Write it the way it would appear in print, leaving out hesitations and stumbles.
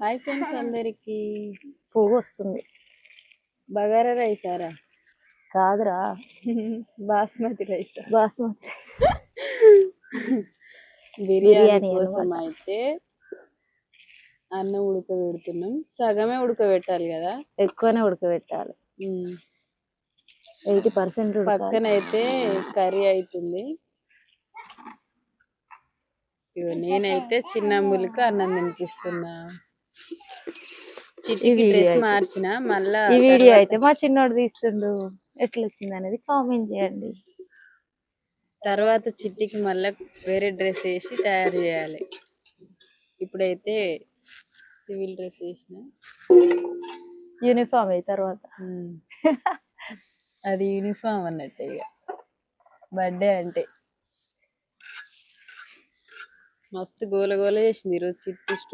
Hi friends అందరికి. పువ్వు వస్తుంది. బగారా రైసారా? కాదురా, బాస్మతి రైస్. బాస్మతి బిర్యానీ కోసం అయితే అన్నం ఉడకబెడుతున్నాం. సగమే ఉడకబెట్టాలి కదా, ఎక్కువనే ఉడకబెట్టాలి. 80% పక్కన అయితే కర్రీ అవుతుంది. నేనైతే చిన్న ములికి అన్నం తినిపిస్తున్నా. చిటికి డ్రెస్ మార్చిన మళ్ళా. ఈ వీడియో అయితే మా చిన్నోడు తీస్తుండు, ఎట్లా వచ్చింది అనేది కామెంట్ చేయండి. తర్వాత చిట్టికి మళ్ళా వేరే డ్రెస్ వేసి తయారు చేయాలి. ఇప్పుడైతే సివిల్ డ్రెస్ వేసిన, యూనిఫామ్ అయ్యి తర్వాత అది యూనిఫామ్ అన్నట్టే. ఇక బర్త్డే అంటే మస్తు గోల గోల చేసింది ఈరోజు చిట్టి.